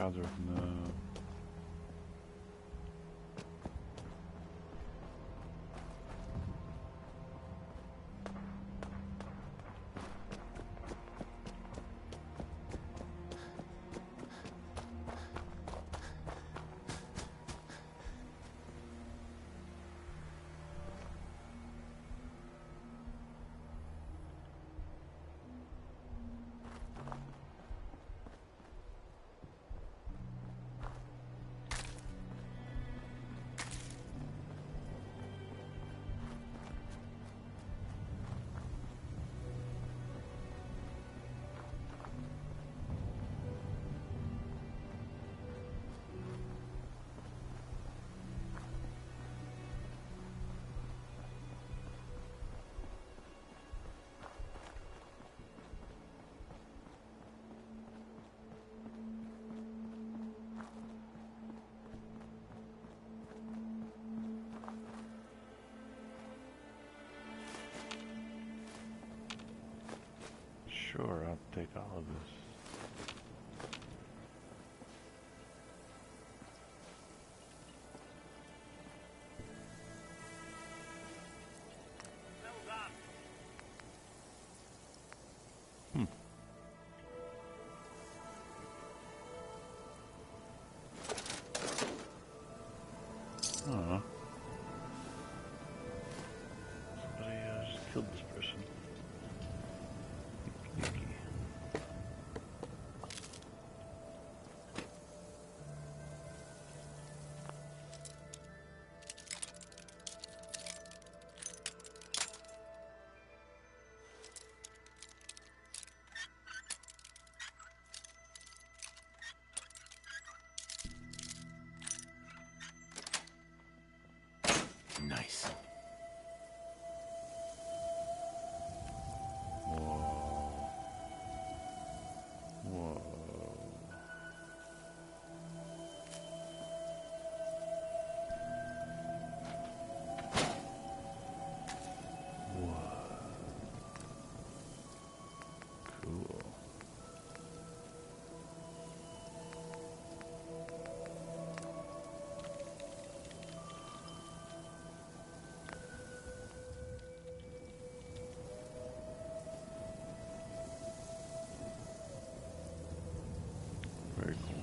Hazard, no. Sure, I'll take all of this. Oh. Somebody just killed this person. Nice. Whoa. Whoa. Cool. Very cool.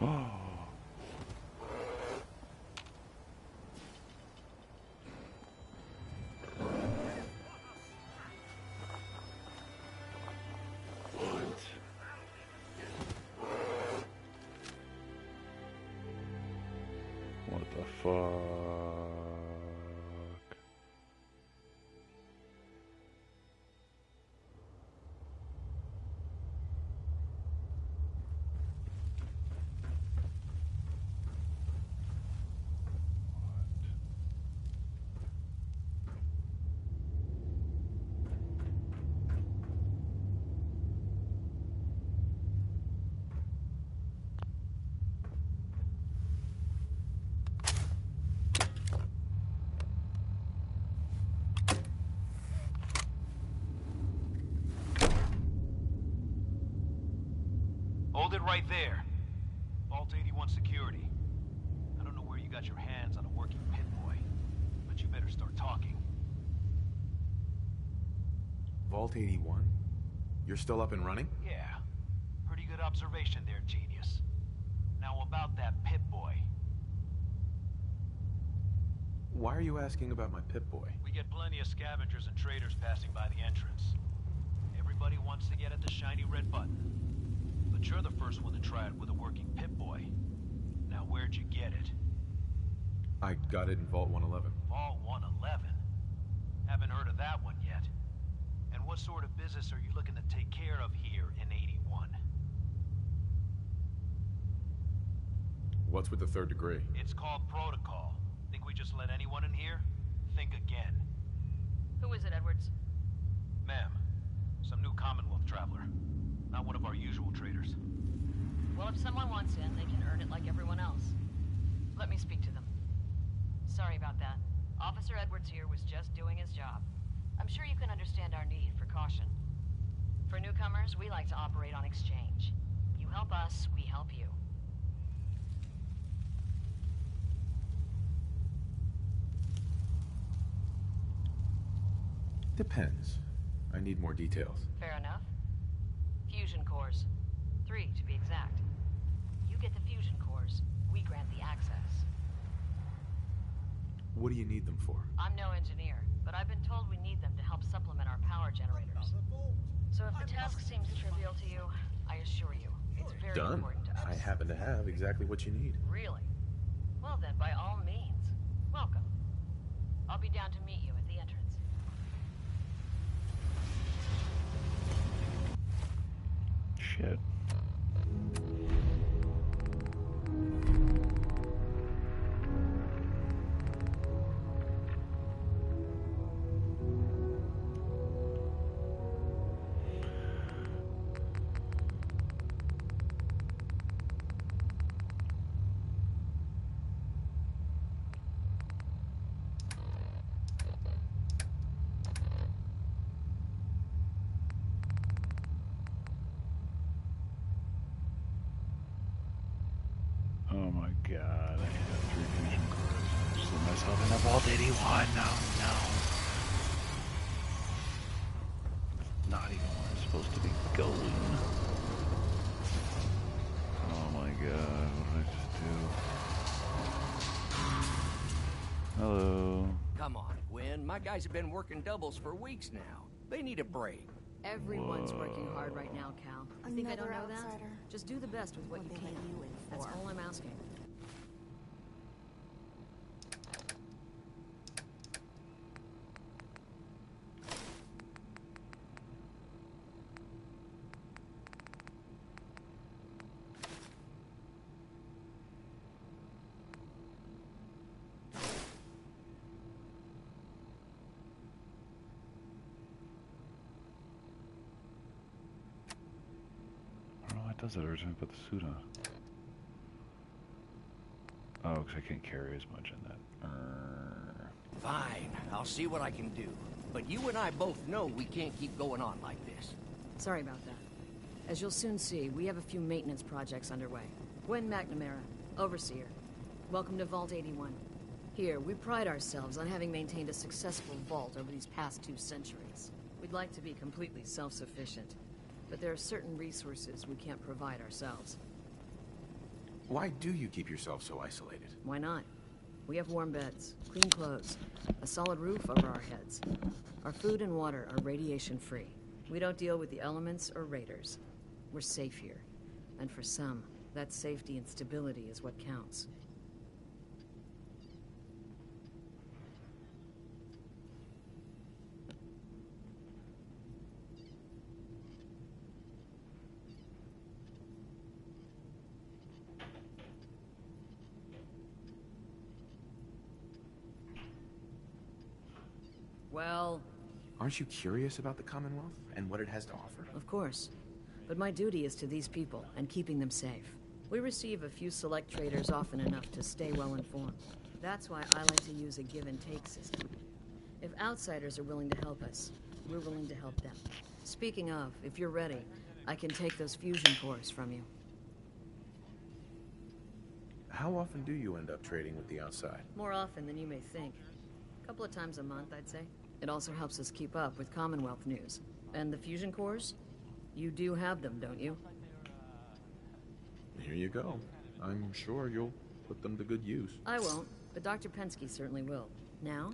Oh. What the fuck? Hold it right there. Vault 81 security. I don't know where you got your hands on a working pit boy, but you better start talking. Vault 81? You're still up and running? Yeah. Pretty good observation there, genius. Now about that pit boy. Why are you asking about my Pip-Boy? We get plenty of scavengers and traders passing by the entrance. Everybody wants to get at the shiny red button. But you're the first one to try it with a working Pip-Boy. Now where'd you get it? I got it in Vault 111. Vault 111? Haven't heard of that one yet. And what sort of business are you looking to take care of here in 81? What's with the third degree? It's called protocol. Think we just let anyone in here? Think again. Who is it, Edwards? Ma'am, some new Commonwealth traveler. Not one of our usual traders. Well, if someone wants in, they can earn it like everyone else. Let me speak to them. Sorry about that. Officer Edwards here was just doing his job. I'm sure you can understand our need for caution. For newcomers, we like to operate on exchange. You help us, we help you. Depends. I need more details. Fair enough. Fusion cores. 3, to be exact. You get the fusion cores, we grant the access. What do you need them for? I'm no engineer, but I've been told we need them to help supplement our power generators. So if the task seems trivial to you, I assure you, it's very Done. important to us. I happen to have exactly what you need. Really? Well then, by all means, welcome. I'll be down to meet you at the entrance. Shit. Oh my god, I have 3 fusion cores. I just let myself in a Vault 81. No, no. It's not even where I'm supposed to be going. Oh my god, what did I just do? Hello. Come on, Gwen. My guys have been working doubles for weeks now. They need a break. Everyone's working hard right now, Cal. You think I don't know that? outsider. Just do the best with what you can. That's all I'm asking. I don't know why it does that every time I put the suit on. Oh, because I can't carry as much in that. Fine, I'll see what I can do. But you and I both know we can't keep going on like this. Sorry about that. As you'll soon see, we have a few maintenance projects underway. Gwen McNamara, Overseer. Welcome to Vault 81. Here, we pride ourselves on having maintained a successful vault over these past 2 centuries. We'd like to be completely self-sufficient, but there are certain resources we can't provide ourselves. Why do you keep yourself so isolated? Why not? We have warm beds, clean clothes, a solid roof over our heads. Our food and water are radiation-free. We don't deal with the elements or raiders. We're safe here. And for some, that safety and stability is what counts. Well, Aren't you curious about the Commonwealth and what it has to offer? of course. But my duty is to these people and keeping them safe. We receive a few select traders often enough to stay well informed. That's why I like to use a give and take system. If outsiders are willing to help us, we're willing to help them. Speaking of, if you're ready, I can take those fusion cores from you. How often do you end up trading with the outside? More often than you may think. A couple of times a month, I'd say. It also helps us keep up with Commonwealth news. And the fusion cores? You do have them, don't you? Here you go. I'm sure you'll put them to good use. I won't, but Dr. Pensky certainly will. Now,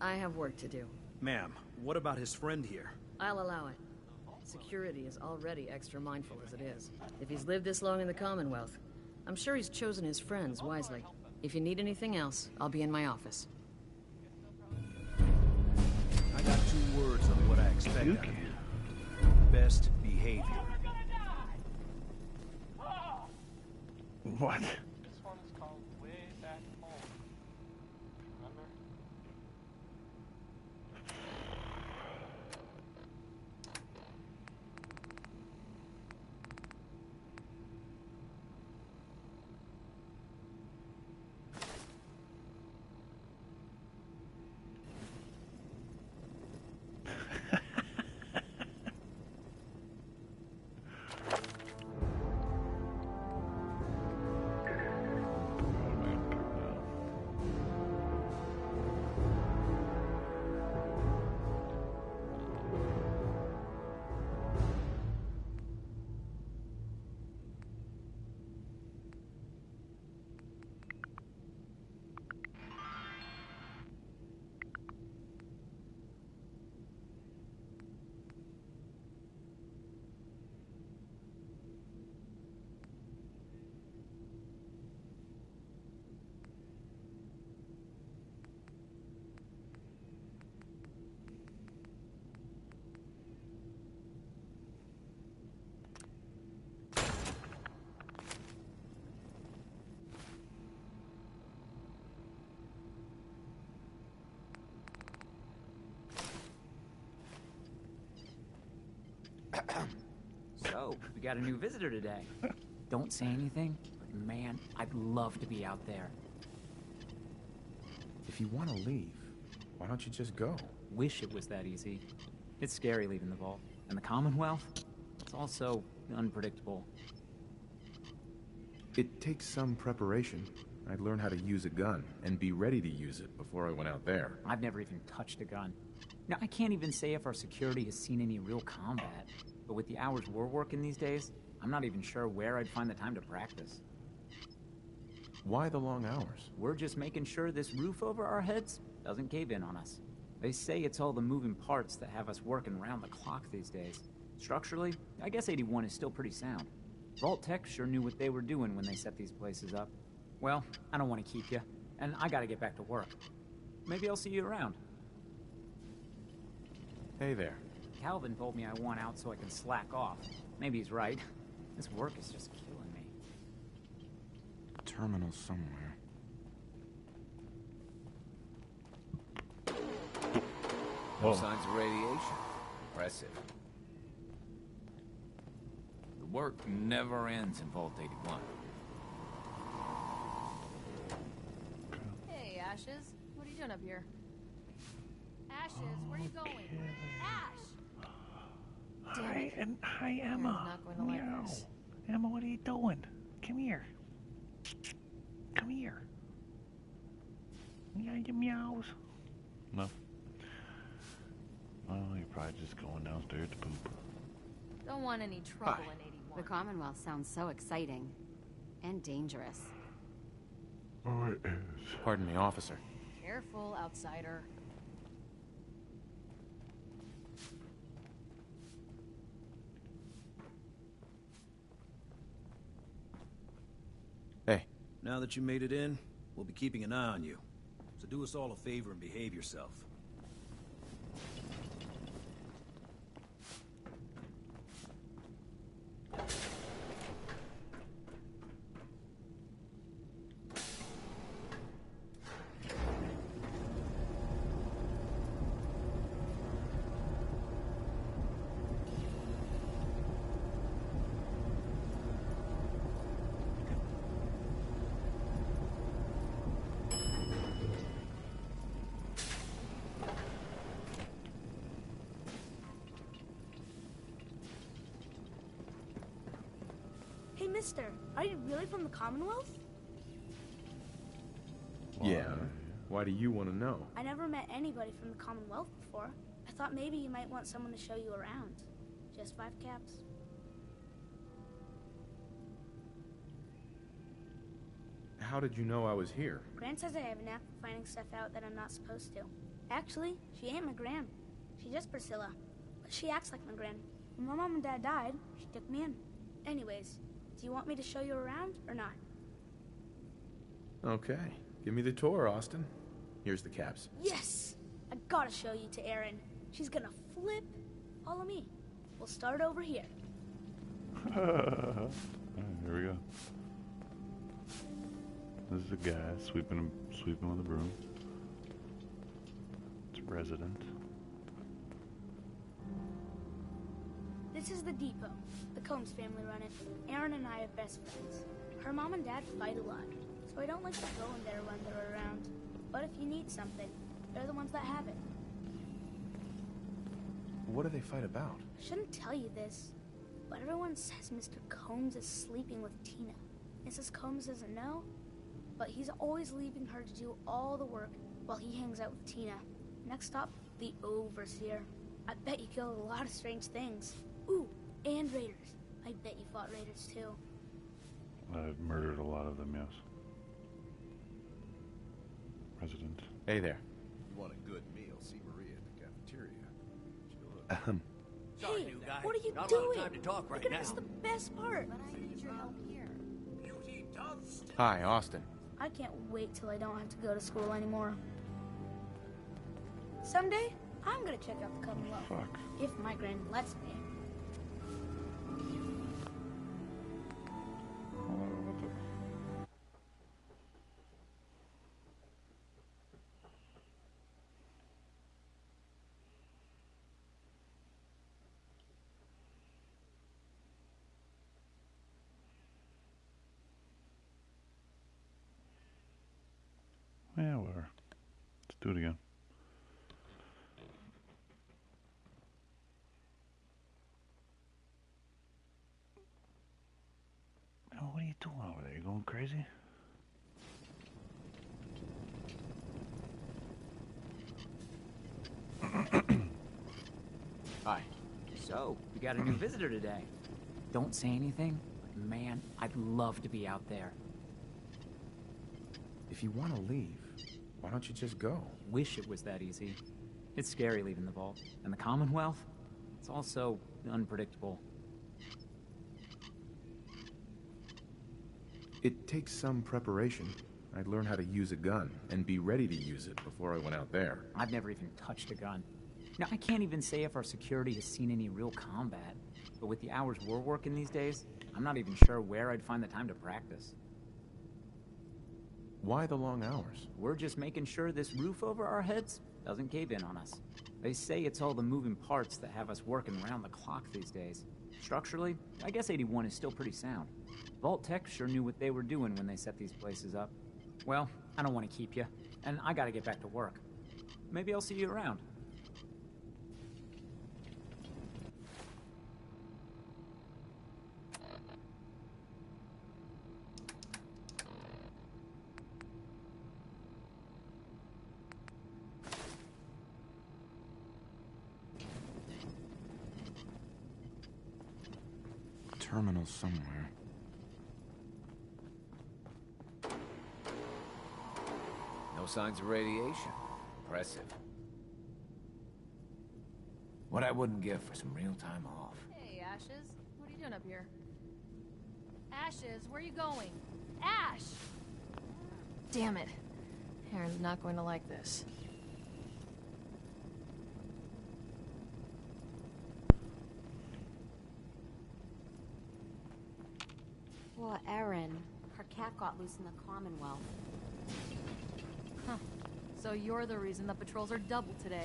I have work to do. Ma'am, what about his friend here? I'll allow it. Security is already extra mindful as it is. If he's lived this long in the Commonwealth, I'm sure he's chosen his friends wisely. If you need anything else, I'll be in my office. I got 2 words on what I expect out of Okay. you. Best behavior. What? So, we got a new visitor today. Don't say anything, but man, I'd love to be out there. If you want to leave, why don't you just go? Wish it was that easy. It's scary leaving the vault. And the Commonwealth? It's also unpredictable. It takes some preparation. I'd learn how to use a gun and be ready to use it before I went out there. I've never even touched a gun. Now, I can't even say if our security has seen any real combat. But with the hours we're working these days, I'm not even sure where I'd find the time to practice. Why the long hours? We're just making sure this roof over our heads doesn't cave in on us. They say it's all the moving parts that have us working around the clock these days. Structurally, I guess 81 is still pretty sound. Vault Tech sure knew what they were doing when they set these places up. Well, I don't want to keep you, and I gotta get back to work. Maybe I'll see you around. Hey there. Calvin told me I want out so I can slack off. Maybe he's right. This work is just killing me. Terminal somewhere. No signs of radiation. Impressive. The work never ends in Vault 81. Hey, Ashes. What are you doing up here? Ashes, where are you going? Ash! Hi, Aaron's Emma. not going to like Meow. this. Emma, what are you doing? Come here. Come here. Yeah, you meows. No. Well, you're probably just going downstairs to poop. Don't want any trouble in 81. The Commonwealth sounds so exciting. And dangerous. Oh, it is. Pardon me, officer. Careful, outsider. Hey. Now that you made it in, we'll be keeping an eye on you. So do us all a favor and behave yourself. Hey, mister, are you really from the Commonwealth? Yeah. Why do you want to know? I never met anybody from the Commonwealth before. I thought maybe you might want someone to show you around. Just 5 caps. How did you know I was here? Gran says I have a knack for finding stuff out that I'm not supposed to. Actually, she ain't my Gran. She's just Priscilla. But she acts like my Gran. When my mom and dad died, she took me in. Anyways, do you want me to show you around or not? Okay. Give me the tour, Austin. Here's the caps. Yes! I gotta show you to Erin. She's gonna flip. Follow me. We'll start over here. Here we go. This is a guy sweeping with a broom. It's Resident. This is the depot. The Combs family run it. Erin and I are best friends. Her mom and dad fight a lot, so I don't like to go in there when they're around. But if you need something, they're the ones that have it. What do they fight about? I shouldn't tell you this, but everyone says Mr. Combs is sleeping with Tina. Mrs. Combs doesn't know, but he's always leaving her to do all the work while he hangs out with Tina. Next up, the Overseer. I bet you killed a lot of strange things. Ooh, and raiders. I bet you fought raiders too. I've murdered a lot of them, yes. Resident. Hey there. You want a good meal, see Maria at the cafeteria. Sorry, Hey, new guy. what are you Not doing? a lot of time to talk right You're now. gonna miss the best part. But I need your help here. Beauty does. Hi, Austin. I can't wait till I don't have to go to school anymore. Someday, I'm gonna check out the Commonwealth. Fuck. If my Gran lets me. Yeah, whatever. Let's do it again. Oh, what are you doing over there? You going crazy? Hi. So, we got a new visitor today. Don't say anything, but man, I'd love to be out there. If you want to leave, why don't you just go? Wish it was that easy. It's scary leaving the vault. And the Commonwealth? It's all so unpredictable. It takes some preparation. I'd learn how to use a gun and be ready to use it before I went out there. I've never even touched a gun. Now, I can't even say if our security has seen any real combat. But with the hours we're working these days, I'm not even sure where I'd find the time to practice. Why the long hours? We're just making sure this roof over our heads doesn't cave in on us. They say it's all the moving parts that have us working around the clock these days. Structurally, I guess 81 is still pretty sound. Vault Tech sure knew what they were doing when they set these places up. Well, I don't want to keep you, and I gotta get back to work. Maybe I'll see you around. Terminal somewhere. No signs of radiation. Impressive. What I wouldn't give for some real time off. Hey, Ashes. What are you doing up here? Ashes, where are you going? Ash! Damn it. Aaron's not going to like this. Well, Erin, her cat got loose in the Commonwealth. Huh. So you're the reason the patrols are double today.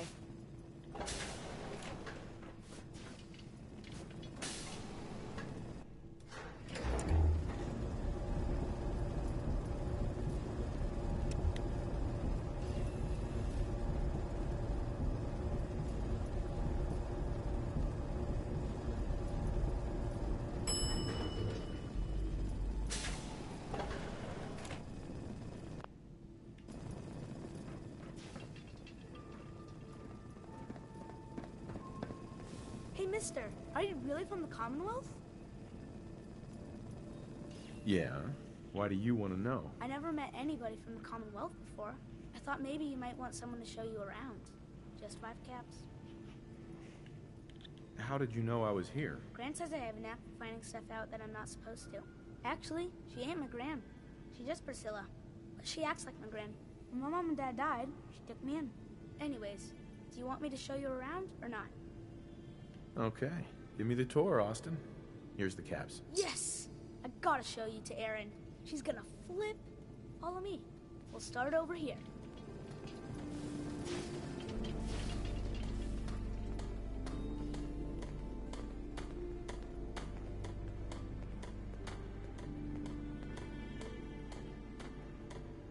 Hey, mister, are you really from the Commonwealth? Yeah? Why do you want to know? I never met anybody from the Commonwealth before. I thought maybe you might want someone to show you around. Just 5 caps. How did you know I was here? Gran says I have a knack for finding stuff out that I'm not supposed to. Actually, she ain't my Gran. She's just Priscilla. But she acts like my Gran. When my mom and dad died, she took me in. Anyways, do you want me to show you around or not? Okay. Give me the tour, Austin. Here's the caps. Yes! I gotta show you to Erin. She's gonna flip. Follow me. We'll start over here.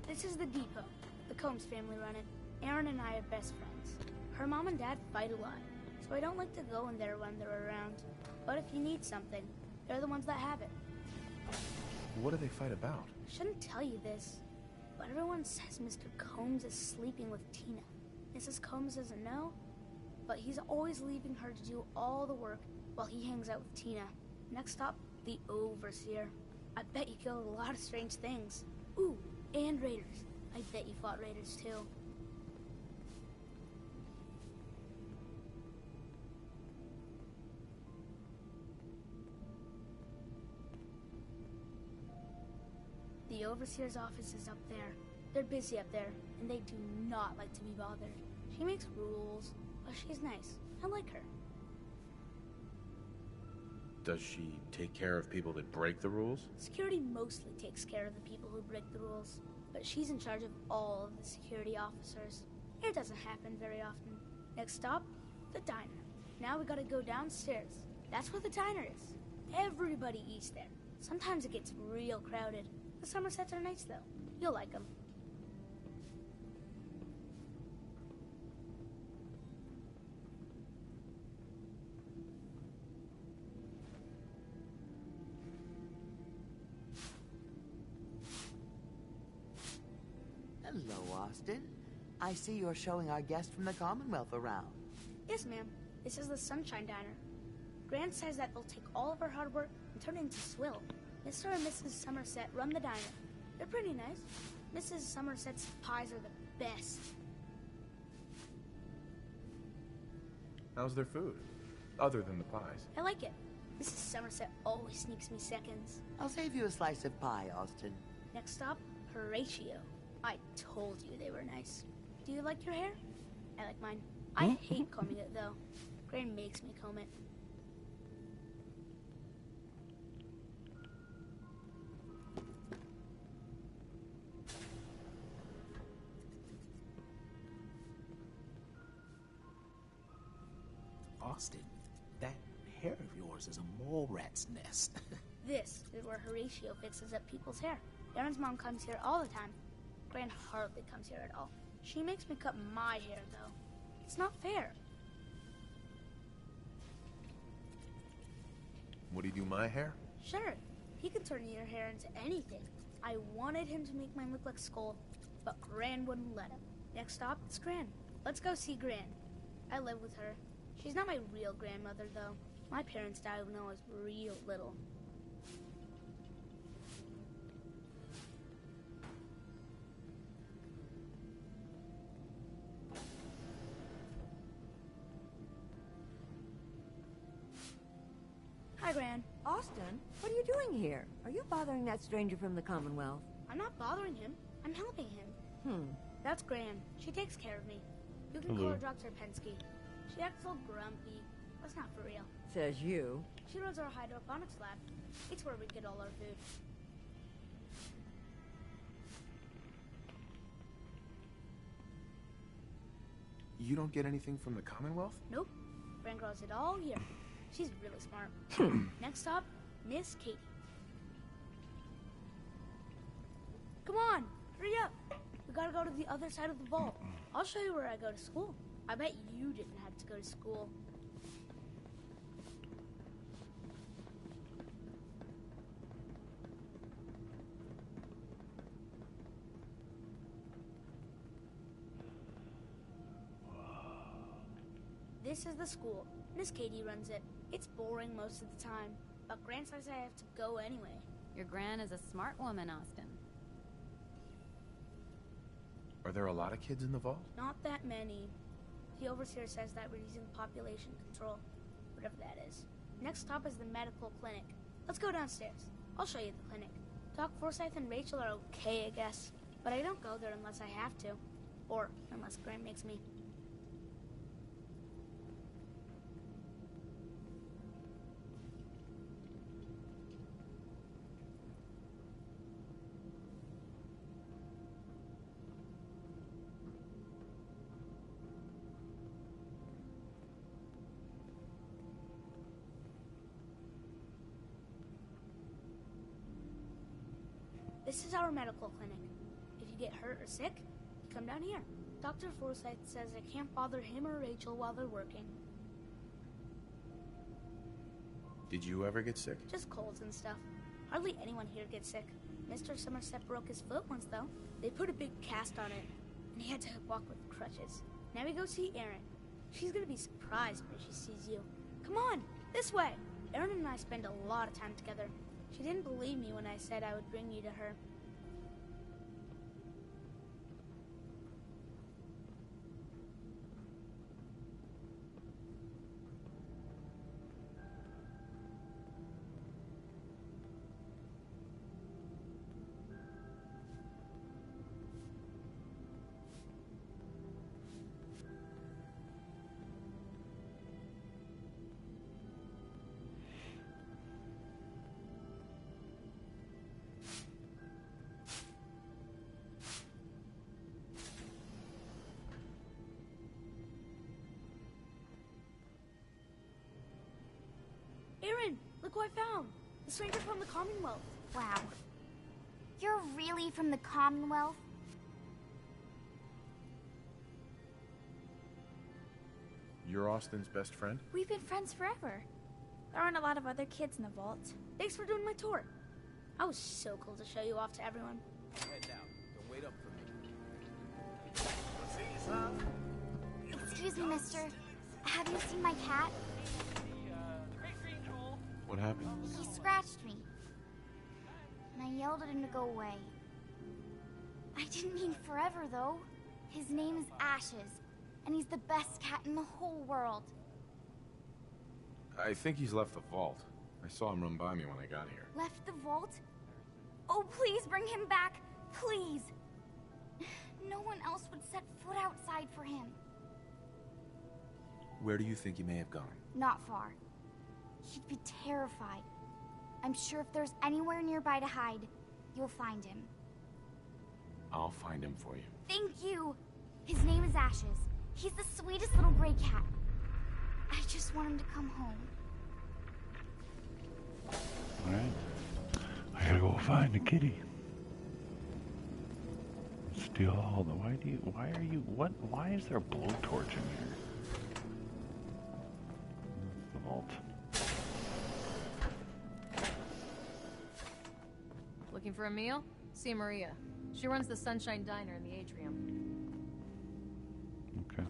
This is the depot. The Combs family run it. Erin and I are best friends. Her mom and dad fight a lot, so I don't like to go in there when they're around. But if you need something, they're the ones that have it. What do they fight about? I shouldn't tell you this, but everyone says Mr. Combs is sleeping with Tina. Mrs. Combs doesn't know, but he's always leaving her to do all the work while he hangs out with Tina. Next up, the Overseer. I bet you killed a lot of strange things. Ooh, and raiders. I bet you fought raiders too. The Overseer's office is up there. They're busy up there, and they do not like to be bothered. She makes rules, but she's nice. I like her. Does she take care of people that break the rules? Security mostly takes care of the people who break the rules, but she's in charge of all of the security officers. It doesn't happen very often. Next stop, the diner. Now we gotta go downstairs. That's where the diner is. Everybody eats there. Sometimes it gets real crowded. The Somersets are nice, though. You'll like them. Hello, Austin. I see you're showing our guest from the Commonwealth around. Yes, ma'am. This is the Sunshine Diner. Grant says that they'll take all of our hard work and turn it into swill. Mr. and Mrs. Somerset run the diner. They're pretty nice. Mrs. Somerset's pies are the best. How's their food? Other than the pies. I like it. Mrs. Somerset always sneaks me seconds. I'll save you a slice of pie, Austin. Next stop, Horatio. I told you they were nice. Do you like your hair? I like mine. I hate combing it, though. Gran makes me comb it. Austin, that hair of yours is a mole rat's nest. This is where Horatio fixes up people's hair. Aaron's mom comes here all the time. Gran hardly comes here at all. She makes me cut my hair, though. It's not fair. Would he do my hair? Sure, he can turn your hair into anything. I wanted him to make mine look like Skull, but Gran wouldn't let him. Next stop, it's Gran. Let's go see Gran. I live with her. She's not my real grandmother, though. My parents died when I was real little. Hi, Gran. Austin, what are you doing here? Are you bothering that stranger from the Commonwealth? I'm not bothering him. I'm helping him. That's Gran. She takes care of me. You can call her Dr. Pensky. She acts all grumpy. That's not for real. Says you. She runs our hydroponics lab. It's where we get all our food. You don't get anything from the Commonwealth? Nope. Gran grows it all here. She's really smart. Next stop, Miss Katie. Come on, hurry up. We gotta go to the other side of the vault. I'll show you where I go to school. I bet you didn't have to go to school. This is the school. Miss Katie runs it. It's boring most of the time, but Gran says I have to go anyway. Your Gran is a smart woman, Austin. Are there a lot of kids in the vault? Not that many. The overseer says that we're using population control, whatever that is. Next stop is the medical clinic. Let's go downstairs. I'll show you the clinic. Doc Forsyth and Rachel are okay, I guess, but I don't go there unless I have to, or unless Gran makes me. This is our medical clinic. If you get hurt or sick, you come down here. Dr. Forsyth says I can't bother him or Rachel while they're working. Did you ever get sick? Just colds and stuff. Hardly anyone here gets sick. Mr. Somerset broke his foot once, though. They put a big cast on it, and he had to walk with crutches. Now we go see Erin. She's gonna be surprised when she sees you. Come on, this way! Erin and I spend a lot of time together. She didn't believe me when I said I would bring you to her. Erin, look who I found! The stranger from the Commonwealth. Wow. You're really from the Commonwealth? You're Austin's best friend? We've been friends forever. There aren't a lot of other kids in the vault. Thanks for doing my tour. I was so cool to show you off to everyone. Head out. Don't wait up for me. mister. Have you seen my cat? What happened? He scratched me. And I yelled at him to go away. I didn't mean forever, though. His name is Ashes, and he's the best cat in the whole world. I think he's left the vault. I saw him run by me when I got here. Left the vault? Oh, please bring him back. Please. No one else would set foot outside for him. Where do you think he may have gone? Not far. He'd be terrified. I'm sure if there's anywhere nearby to hide, you'll find him. I'll find him for you. Thank you. His name is Ashes. He's the sweetest little gray cat. I just want him to come home. Alright. I gotta go find the kitty. Steal all the... Why is there a blowtorch in here? The vault. Looking for a meal? See Maria. She runs the Sunshine Diner in the atrium. Okay.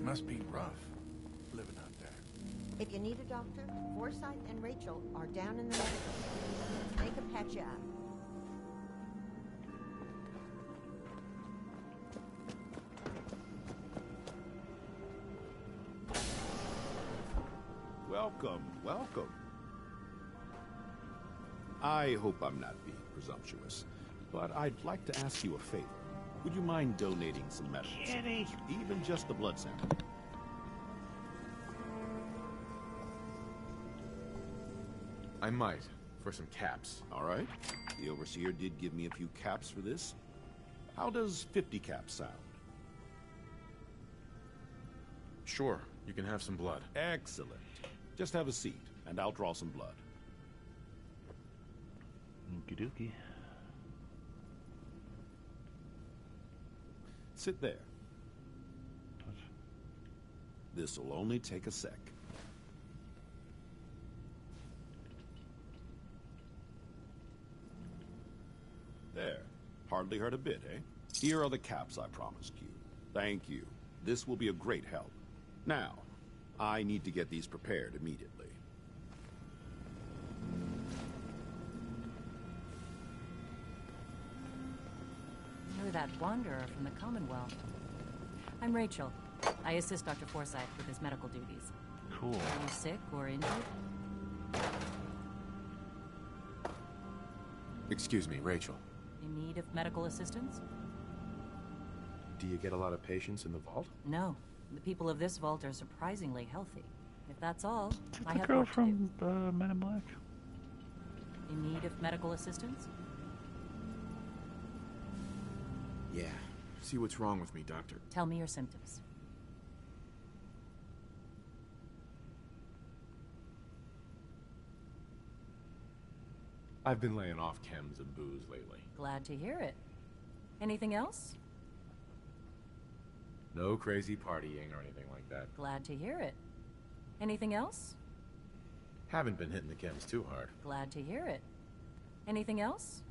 Must be rough, living out there. If you need a doctor, Forsyth and Rachel are down in the medical center. They can patch you up. Welcome, welcome. I hope I'm not being presumptuous, but I'd like to ask you a favor. Would you mind donating some medicine? Even just the blood sample. I might, for some caps. All right. The Overseer did give me a few caps for this. How does 50 caps sound? Sure, you can have some blood. Excellent. Just have a seat, and I'll draw some blood. Okie dokie. Sit there. This'll only take a sec. There. Hardly hurt a bit, eh? Here are the caps I promised you. Thank you. This will be a great help. Now, I need to get these prepared immediately. You're that wanderer from the Commonwealth. I'm Rachel. I assist Dr. Forsyth with his medical duties. Cool. Are you sick or injured? Excuse me, Rachel. In need of medical assistance? Do you get a lot of patients in the vault? No. The people of this vault are surprisingly healthy. If that's all, I The have girl work to from Men in Black. do. In need of medical assistance? Yeah. See what's wrong with me, Doctor. Tell me your symptoms. I've been laying off chems and booze lately. Glad to hear it. Anything else? No crazy partying or anything like that. Glad to hear it. Anything else? Haven't been hitting the chems too hard. Glad to hear it. Anything else?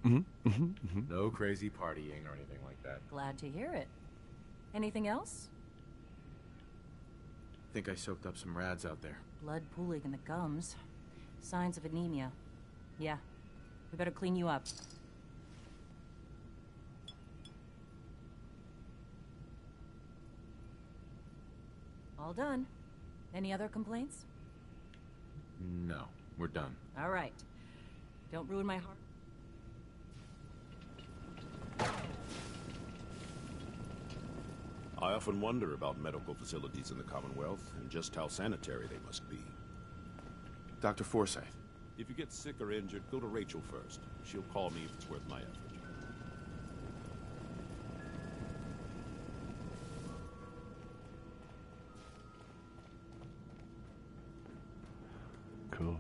No crazy partying or anything like that. Glad to hear it. Anything else? Think I soaked up some rads out there. Blood pooling in the gums. Signs of anemia. Yeah. We better clean you up. All done. Any other complaints? No, we're done. All right. Don't ruin my heart. I often wonder about medical facilities in the Commonwealth and just how sanitary they must be. Dr. Forsyth. If you get sick or injured, go to Rachel first. She'll call me if it's worth my effort. Cool.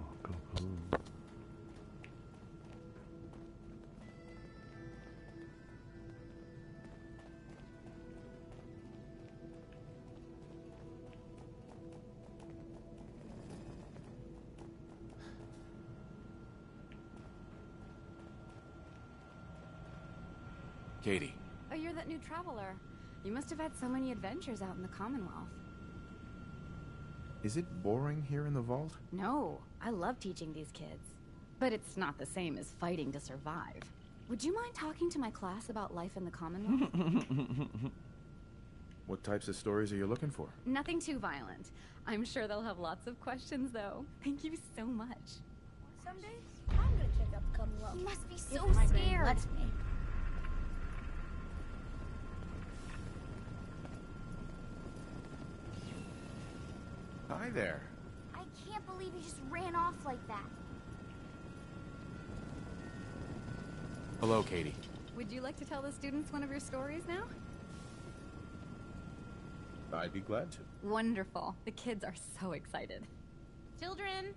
Katie. Oh, you're that new traveler. You must have had so many adventures out in the Commonwealth. Is it boring here in the vault? No, I love teaching these kids. But it's not the same as fighting to survive. Would you mind talking to my class about life in the Commonwealth? What types of stories are you looking for? Nothing too violent. I'm sure they'll have lots of questions, though. Thank you so much. Someday, I'm gonna check out the Commonwealth. You must be If so my brain scared. lets me. Hi there. I can't believe you just ran off like that. Hello, Katie. Would you like to tell the students one of your stories now? I'd be glad to. Wonderful. The kids are so excited. Children,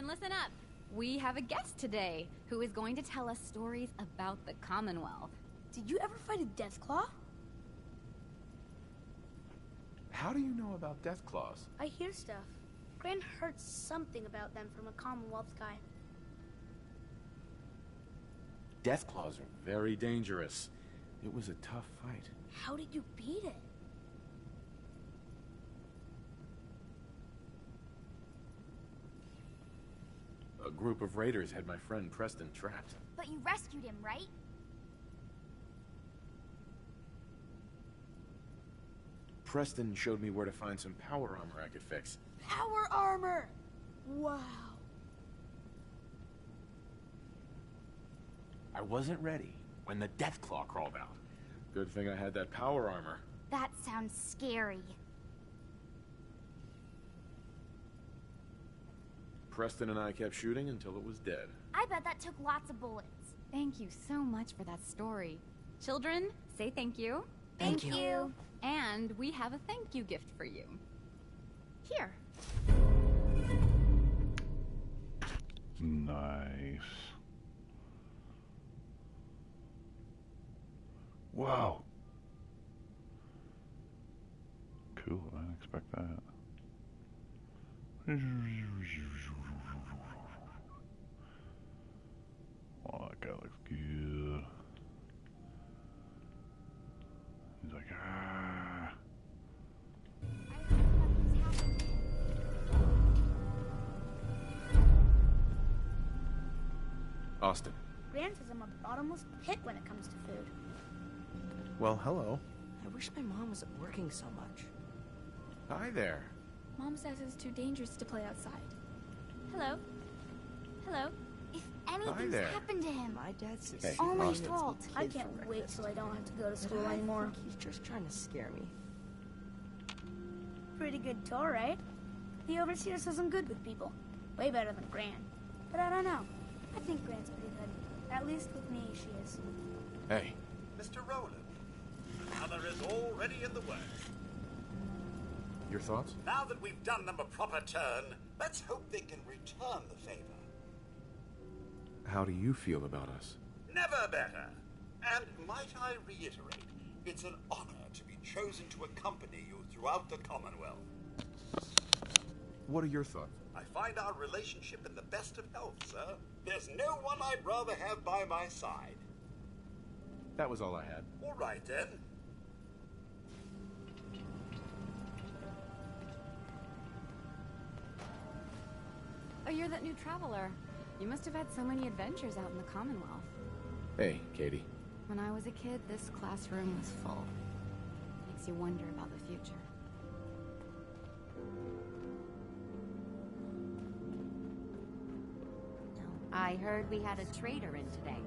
listen up. We have a guest today who is going to tell us stories about the Commonwealth. Did you ever fight a Deathclaw? How do you know about Deathclaws? I hear stuff. Gran heard something about them from a Commonwealth guy. Deathclaws are very dangerous. It was a tough fight. How did you beat it? A group of raiders had my friend Preston trapped. But you rescued him, right? Preston showed me where to find some power armor I could fix. Power armor! Wow. I wasn't ready when the Deathclaw crawled out. Good thing I had that power armor. That sounds scary. Preston and I kept shooting until it was dead. I bet that took lots of bullets. Thank you so much for that story. Children, say thank you. Thank you. And we have a thank you gift for you. Here. Nice. Wow. Cool, I didn't expect that. Oh, that guy looks good. He's like, ah. Austin. Gran says I'm a bottomless pit when it comes to food. Well, hello. I wish my mom wasn't working so much. Hi there. Mom says it's too dangerous to play outside. Hello? Hello? If anything's there. happened to him, My dad says Hey, all my Austin. fault. I can't wait till I don't have to go to school I anymore. think he's just trying to scare me. Pretty good tour, right? The Overseer says I'm good with people. Way better than Gran. But I don't know. I think Gran's pretty good. At least with me, she is. Hey. Mr. Roland, another is already in the works. Your thoughts? Now that we've done them a proper turn, let's hope they can return the favor. How do you feel about us? Never better. And might I reiterate, it's an honor to be chosen to accompany you throughout the Commonwealth. What are your thoughts? I find our relationship in the best of health, sir. There's no one I'd rather have by my side. That was all I had. All right, then. Oh, you're that new traveler. You must have had so many adventures out in the Commonwealth. Hey, Katie. When I was a kid, this classroom was full. Makes you wonder about the future. I heard we had a traitor in today.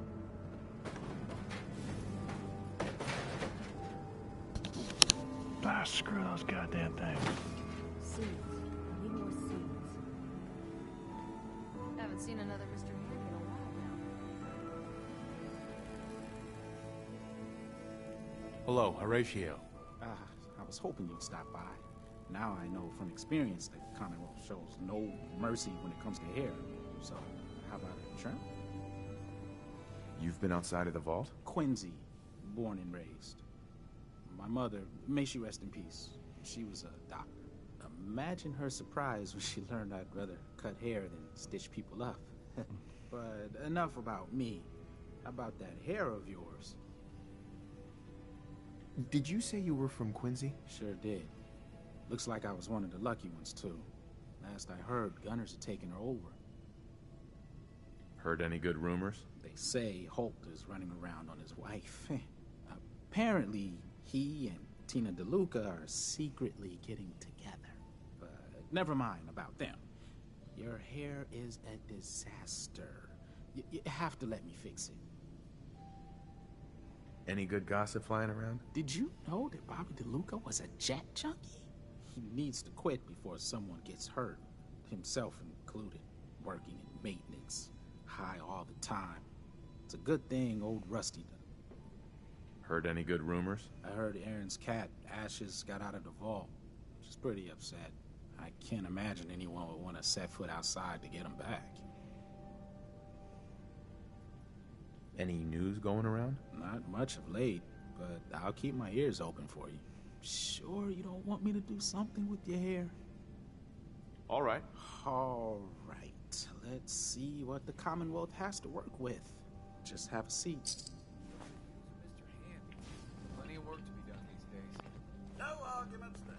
Ah, screw those goddamn things. Seeds. I need more seeds. Haven't seen another Mr. Hank in a while now. Hello, Horatio. I was hoping you'd stop by. Now I know from experience that Commonwealth shows no mercy when it comes to hair. So, how about a trim? You've been outside of the vault? Quincy, born and raised. My mother, may she rest in peace, she was a doctor. Imagine her surprise when she learned I'd rather cut hair than stitch people up. But enough about me. How about that hair of yours? Did you say you were from Quincy? Sure did. Looks like I was one of the lucky ones, too. Last I heard, gunners are taking her over. Heard any good rumors? They say Holt is running around on his wife. Apparently, he and Tina DeLuca are secretly getting together. But never mind about them. Your hair is a disaster. You have to let me fix it. Any good gossip flying around? Did you know that Bobby DeLuca was a jet junkie? He needs to quit before someone gets hurt, himself included, working in maintenance, high all the time. It's a good thing old Rusty done. Heard any good rumors? I heard Aaron's cat, Ashes, got out of the vault. She's pretty upset. I can't imagine anyone would want to set foot outside to get him back. Any news going around? Not much of late, but I'll keep my ears open for you. Sure you don't want me to do something with your hair? All right. All right. Let's see what the Commonwealth has to work with. Just have a seat. Mr. Handy. Plenty of work to be done these days. No arguments then.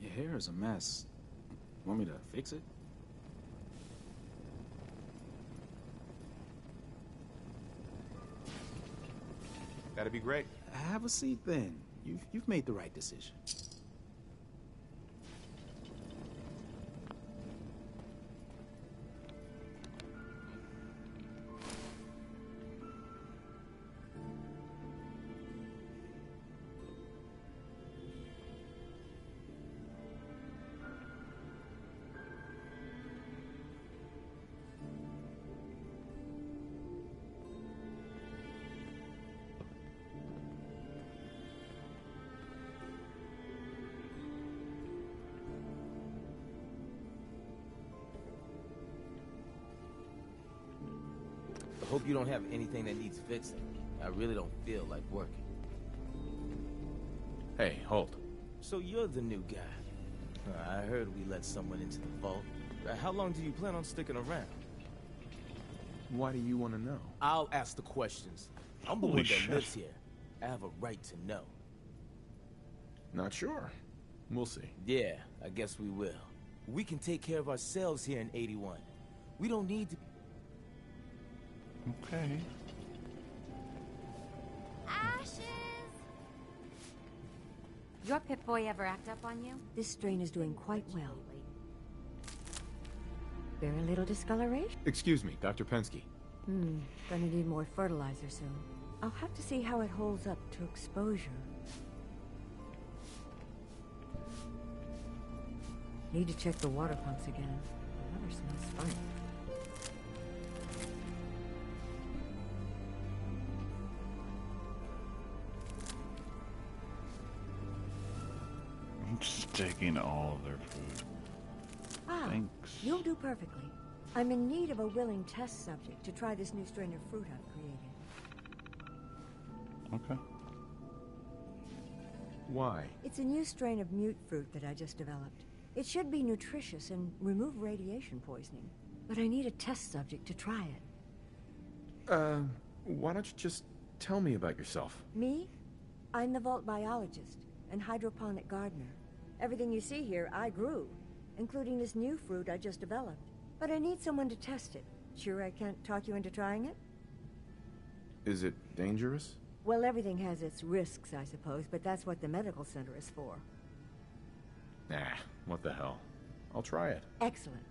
Your hair is a mess. Want me to fix it? That'd be great. Have a seat then. You've made the right decision. I hope you don't have anything that needs fixing. I really don't feel like working. Hey, Holt. So you're the new guy. I heard we let someone into the vault. How long do you plan on sticking around? Why do you want to know? I'll ask the questions. I'm the one that lives here. I have a right to know. Not sure. We'll see. Yeah, I guess we will. We can take care of ourselves here in 81. We don't need to... Okay. Ashes! Your Pip-Boy ever act up on you? This strain is doing quite well. Very little discoloration. Excuse me, Dr. Pensky. Gonna need more fertilizer soon. I'll have to see how it holds up to exposure. Need to check the water pumps again. The water smells funny. I'm just taking all of their food. Thanks. You'll do perfectly. I'm in need of a willing test subject to try this new strain of fruit I've created. Okay. Why? It's a new strain of mute fruit that I just developed. It should be nutritious and remove radiation poisoning, but I need a test subject to try it. Why don't you just tell me about yourself? Me? I'm the vault biologist and hydroponic gardener. Everything you see here, I grew, including this new fruit I just developed. But I need someone to test it. Sure I can't talk you into trying it? Is it dangerous? Well, everything has its risks, I suppose, but that's what the medical center is for. Nah, what the hell. I'll try it. Excellent.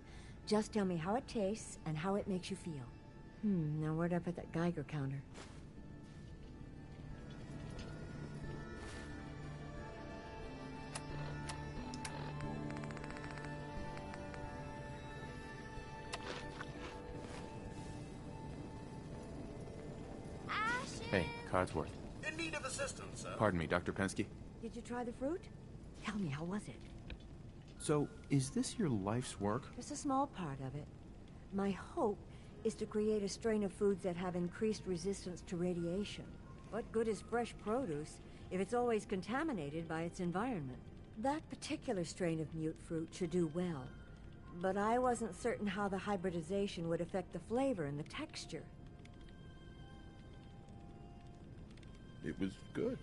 Just tell me how it tastes and how it makes you feel. Now where'd I put that Geiger counter? Codsworth. In need of assistance, sir. Pardon me, Dr. Pensky. Did you try the fruit? Tell me, how was it? So, is this your life's work? Just a small part of it. My hope is to create a strain of foods that have increased resistance to radiation. What good is fresh produce if it's always contaminated by its environment? That particular strain of mute fruit should do well, but I wasn't certain how the hybridization would affect the flavor and the texture. It was good.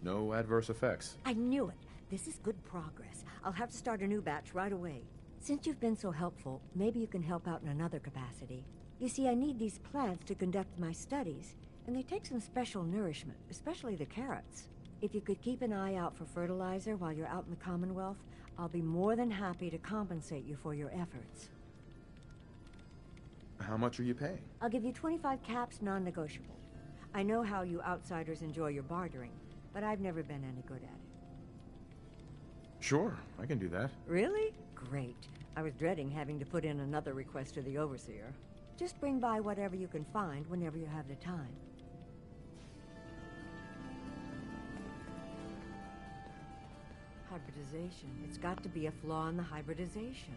No adverse effects. I knew it. This is good progress. I'll have to start a new batch right away. Since you've been so helpful, maybe you can help out in another capacity. You see, I need these plants to conduct my studies, and they take some special nourishment, especially the carrots. If you could keep an eye out for fertilizer while you're out in the Commonwealth, I'll be more than happy to compensate you for your efforts. How much are you paying? I'll give you 25 caps, non-negotiable. I know how you outsiders enjoy your bartering, but I've never been any good at it. Sure, I can do that. Really? Great. I was dreading having to put in another request to the Overseer. Just bring by whatever you can find whenever you have the time. Hybridization. It's got to be a flaw in the hybridization.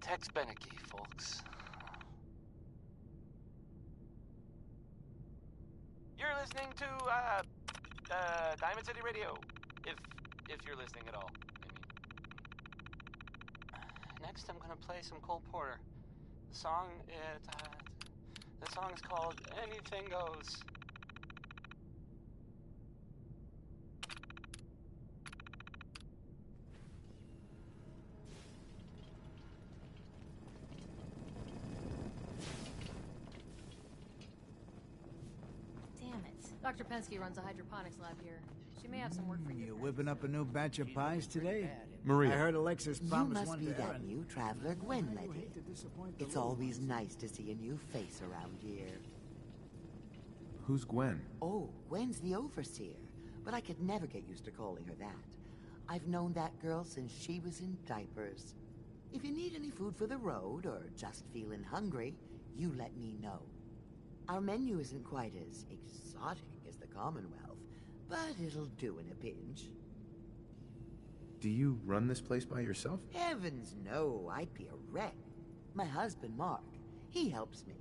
Tex Beneke, folks. You're listening to, Diamond City Radio. If you're listening at all, I mean. Next, I'm gonna play some Cole Porter. The song is called Anything Goes. Dr. Pensky runs a hydroponics lab here. She may have some work for you. You whipping up a new batch of pies today? Maria. I heard Alexis promised one You must be to that Aaron. new traveler, Gwen, lady. It's always nice to see a new face around here. Who's Gwen? Oh, Gwen's the overseer, but I could never get used to calling her that. I've known that girl since she was in diapers. If you need any food for the road, or just feeling hungry, you let me know. Our menu isn't quite as exotic as the Commonwealth, but it'll do in a pinch. Do you run this place by yourself? Heavens no, I'd be a wreck. My husband, Mark, he helps me,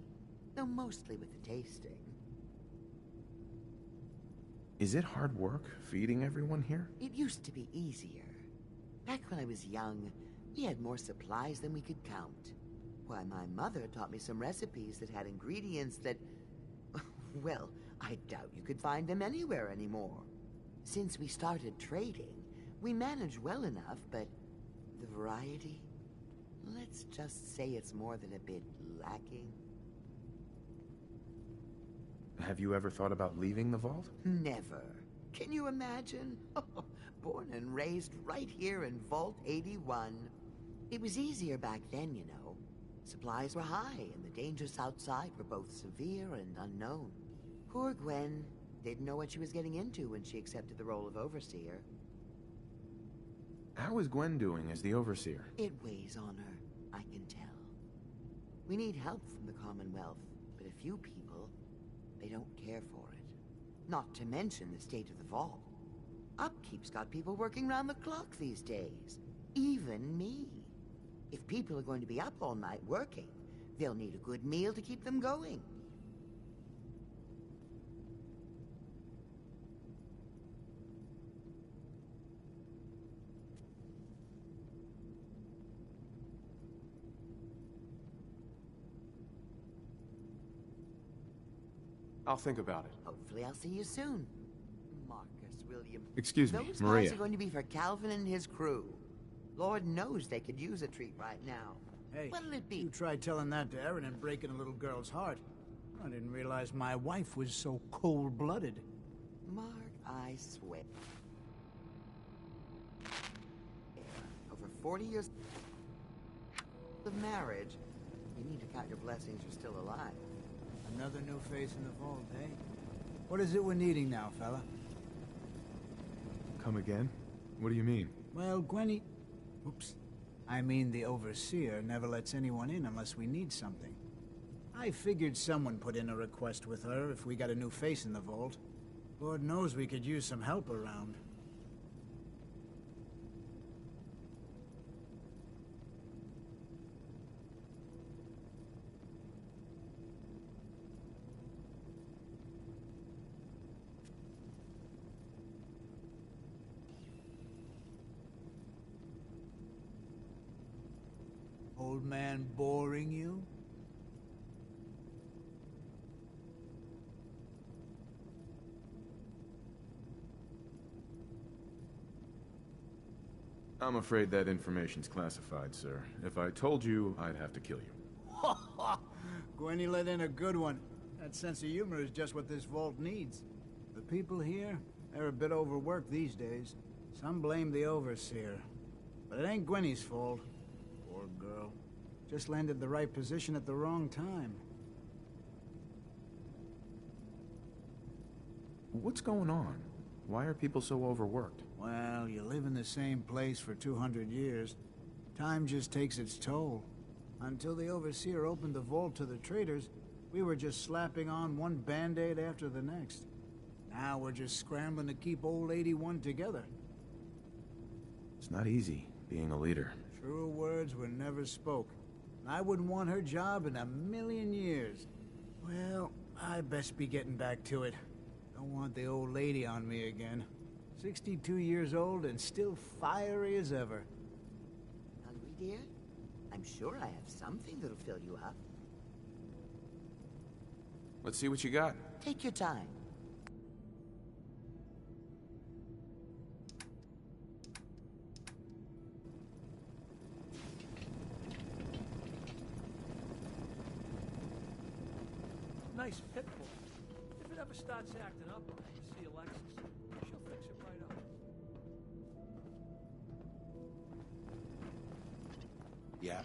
though mostly with the tasting. Is it hard work feeding everyone here? It used to be easier. Back when I was young, we had more supplies than we could count. Why, my mother taught me some recipes that had ingredients that... well, I doubt you could find them anywhere anymore. Since we started trading, we managed well enough, but the variety? Let's just say it's more than a bit lacking. Have you ever thought about leaving the vault? Never. Can you imagine? Born and raised right here in Vault 81. It was easier back then, you know. Supplies were high, and the dangers outside were both severe and unknown. Poor Gwen didn't know what she was getting into when she accepted the role of Overseer. How is Gwen doing as the Overseer? It weighs on her, I can tell. We need help from the Commonwealth, but a few people, they don't care for it. Not to mention the state of the vault. Upkeep's got people working round the clock these days. Even me. If people are going to be up all night working, they'll need a good meal to keep them going. I'll think about it. Hopefully I'll see you soon. Marcus William. Excuse me, Those Maria. guys are going to be for Calvin and his crew. Lord knows they could use a treat right now. Hey, what'll it be? you tried telling that to Erin and breaking a little girl's heart. I didn't realize my wife was so cold-blooded. Mark, I swear. Over 40 years of marriage, you need to count your blessings you're still alive. Another new face in the vault, eh? What is it we're needing now, fella? Come again? What do you mean? Well, Gwenny... Oops. I mean the Overseer never lets anyone in unless we need something. I figured someone put in a request with her if we got a new face in the vault. Lord knows we could use some help around. Old man boring you? I'm afraid that information's classified, sir. If I told you, I'd have to kill you. Gwenny let in a good one. That sense of humor is just what this vault needs. The people here, they're a bit overworked these days. Some blame the Overseer. But it ain't Gwenny's fault. Poor girl. Just landed the right position at the wrong time. What's going on? Why are people so overworked? Well, you live in the same place for 200 years. Time just takes its toll. Until the Overseer opened the vault to the traders, we were just slapping on one band-aid after the next. Now we're just scrambling to keep old 81 together. It's not easy, being a leader. Truer words were never spoke. I wouldn't want her job in a million years. Well, I best be getting back to it. Don't want the old lady on me again. 62 years old and still fiery as ever. Hungry, dear? I'm sure I have something that'll fill you up. Let's see what you got. Take your time. Nice pit bull. If it ever starts acting up, I'll have to see Alexis. She'll fix it right up. Yeah?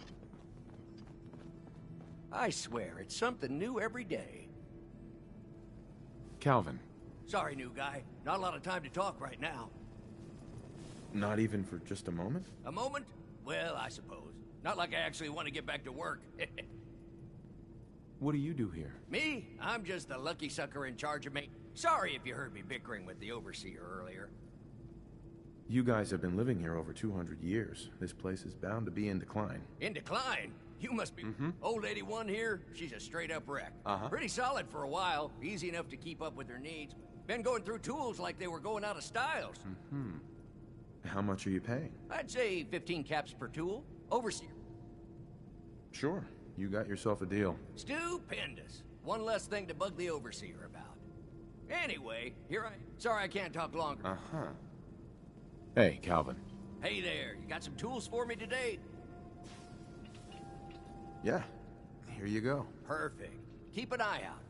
I swear, it's something new every day. Calvin. Sorry, new guy. Not a lot of time to talk right now. Not even for just a moment? A moment? Well, I suppose. Not like I actually want to get back to work. What do you do here? Me? I'm just the lucky sucker in charge of me. Sorry if you heard me bickering with the Overseer earlier. You guys have been living here over 200 years. This place is bound to be in decline. In decline? You must be... Old 81 here, she's a straight-up wreck. Pretty solid for a while, easy enough to keep up with her needs. Been going through tools like they were going out of styles. How much are you paying? I'd say 15 caps per tool. Overseer. Sure. You got yourself a deal. Stupendous. One less thing to bug the Overseer about. Anyway, here I am. Sorry I can't talk longer. Hey, Calvin. Hey there, you got some tools for me today? Yeah. Here you go. Perfect. Keep an eye out.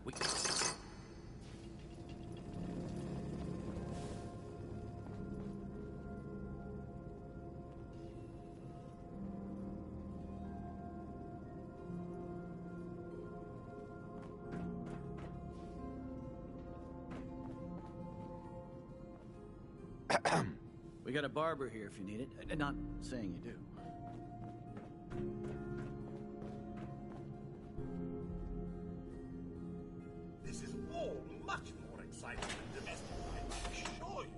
We got a barber here if you need it. Not saying you do. This is all much more exciting than domestic life, I assure you.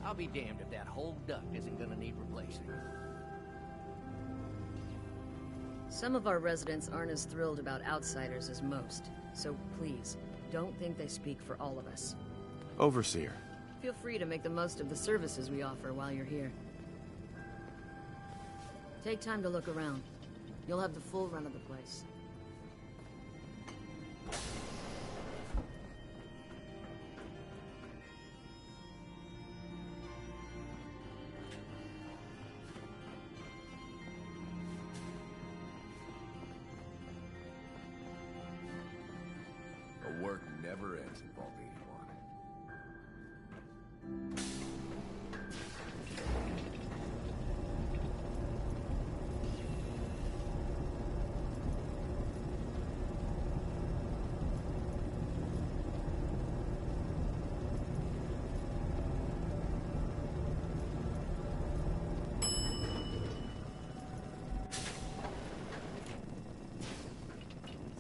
I'll be damned if that whole duct isn't gonna need replacing. Some of our residents aren't as thrilled about outsiders as most, so please, don't think they speak for all of us. Overseer. Feel free to make the most of the services we offer while you're here. Take time to look around. You'll have the full run of the place. The work never ends in Vault 81.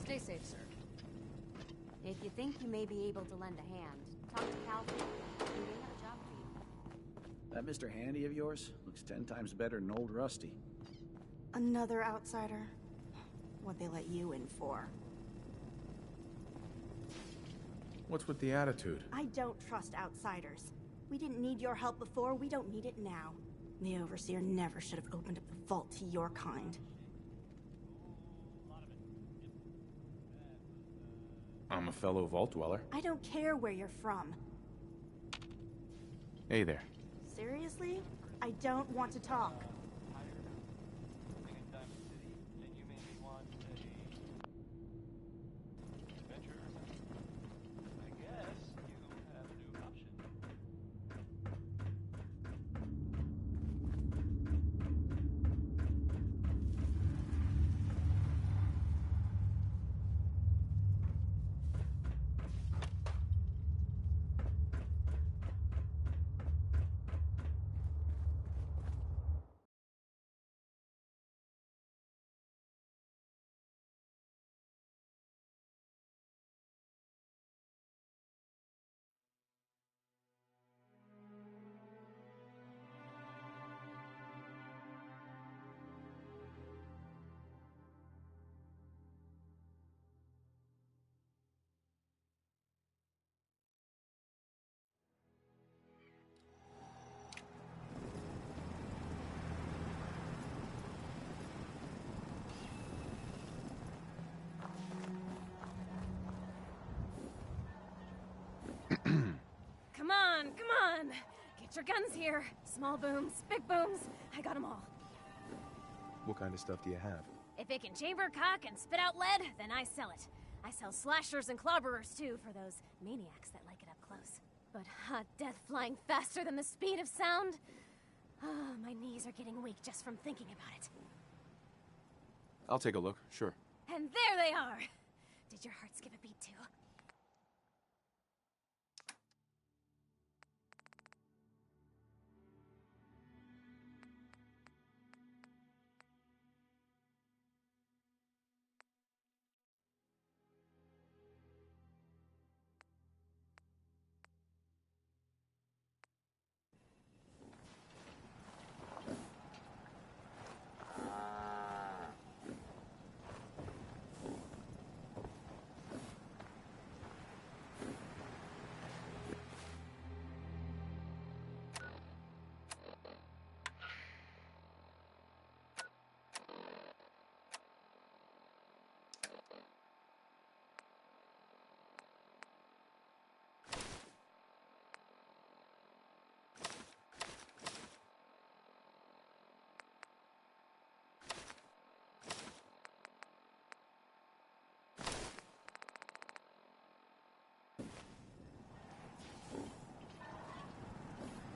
Stay safe, sir. If you think you may be able to lend a hand, talk to Calvin. He may have a job for you. That Mr. Handy of yours looks 10 times better than old Rusty. Another outsider. What'd they let you in for? What's with the attitude? I don't trust outsiders. We didn't need your help before, we don't need it now. The Overseer never should have opened up the vault to your kind. I'm a fellow Vault Dweller. I don't care where you're from. Hey there. Seriously? I don't want to talk. Come on, come on! Get your guns here. Small booms, big booms. I got them all. What kind of stuff do you have? If it can chamber cock and spit out lead, then I sell it. I sell slashers and clobberers, too, for those maniacs that like it up close. But death flying faster than the speed of sound? My knees are getting weak just from thinking about it. I'll take a look, sure. And there they are! Did your heart skip a beat, too?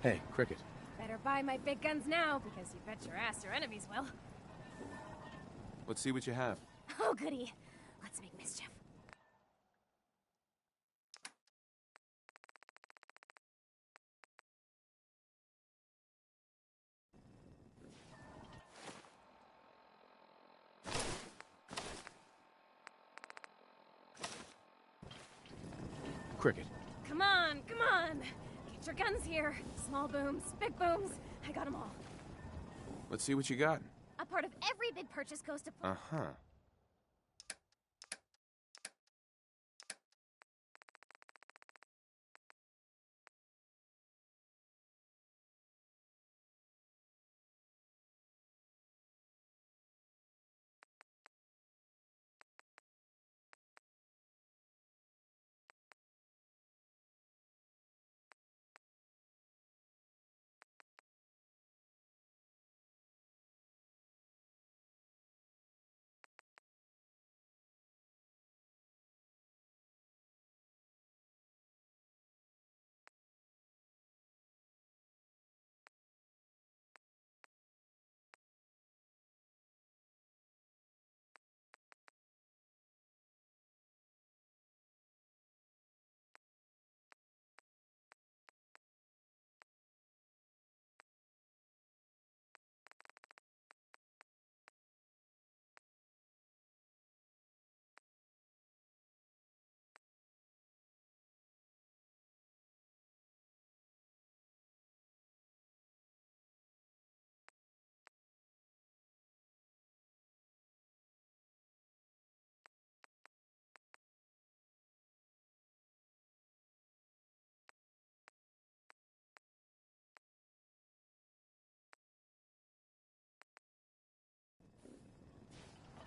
Hey, Cricket. Better buy my big guns now, because you bet your ass your enemies will. Let's see what you have. Oh, goody. Let's make mischief. Cricket. Come on, come on! Get Extra guns here. Small booms, big booms. I got them all. Let's see what you got. A part of every big purchase goes to... Uh-huh.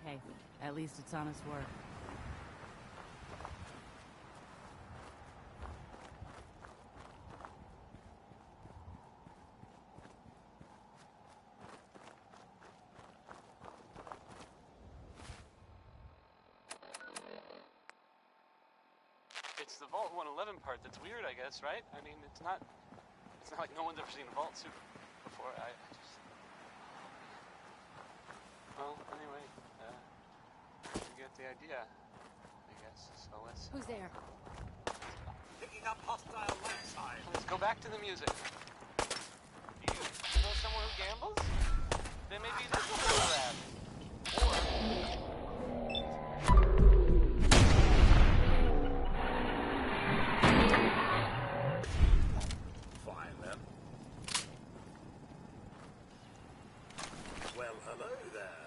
Hey, at least it's honest work. It's the Vault 111 part that's weird, I guess, right? I mean, it's not like no one's ever seen a Vault suit before. I just... Well, anyway, you get the idea, I guess. So let's... Who's there? Picking up hostile light side. Let's go back to the music. Do you know someone who gambles? Then maybe this will be a grab. Or... Fine then. Well, hello there.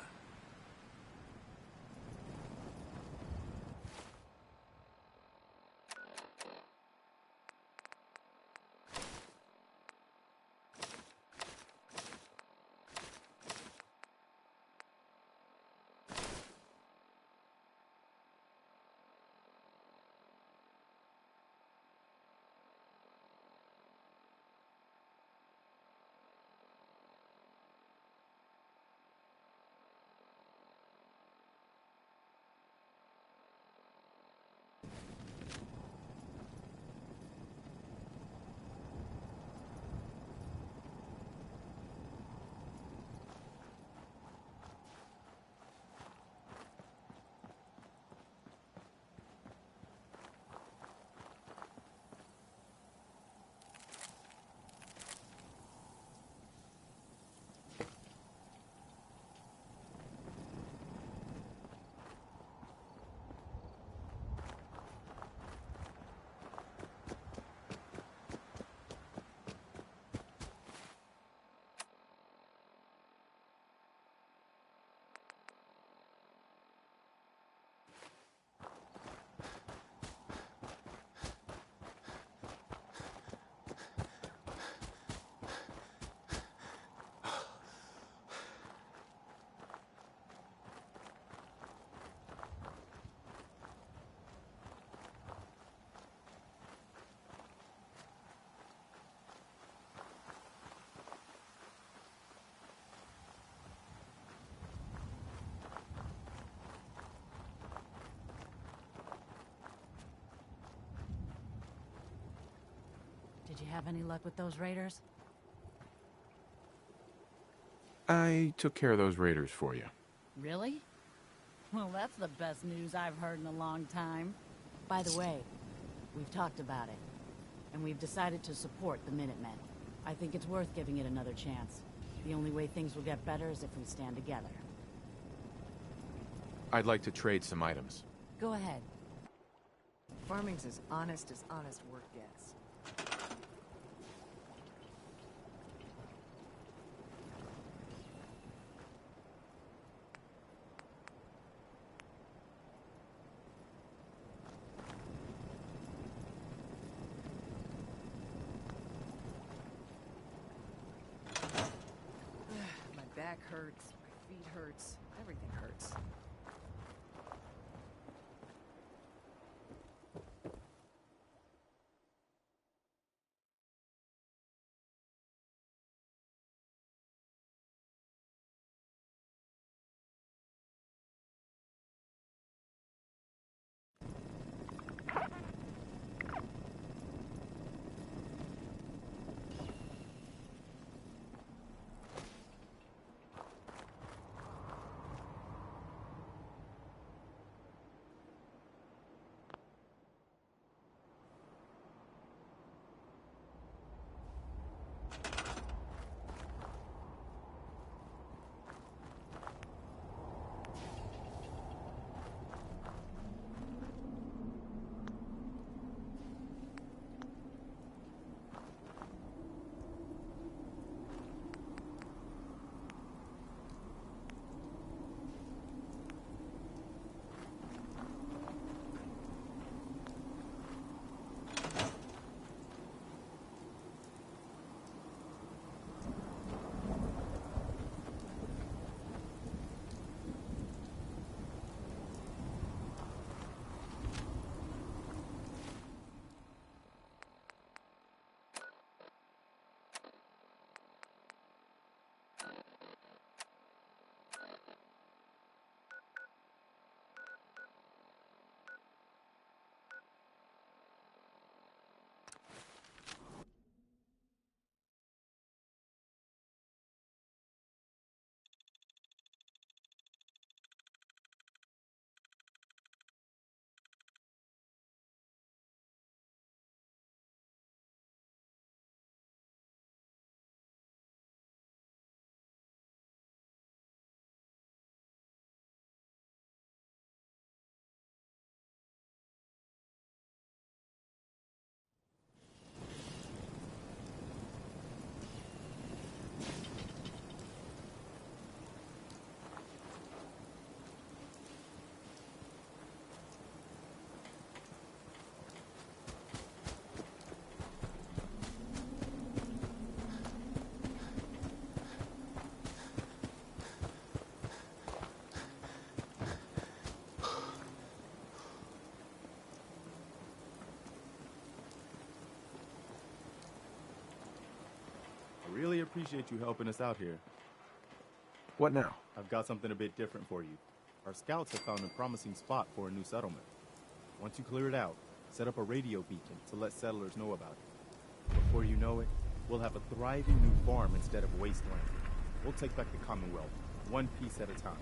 Did you have any luck with those raiders? I took care of those raiders for you. Really? Well, that's the best news I've heard in a long time. By the way, we've talked about it, and we've decided to support the Minutemen. I think it's worth giving it another chance. The only way things will get better is if we stand together. I'd like to trade some items. Go ahead. Farming's as honest work gets. back hurts, my feet hurts, everything hurts. I really appreciate you helping us out here. What now? I've got something a bit different for you. Our scouts have found a promising spot for a new settlement. Once you clear it out, set up a radio beacon to let settlers know about it. Before you know it, we'll have a thriving new farm instead of Wasteland. We'll take back the Commonwealth, one piece at a time.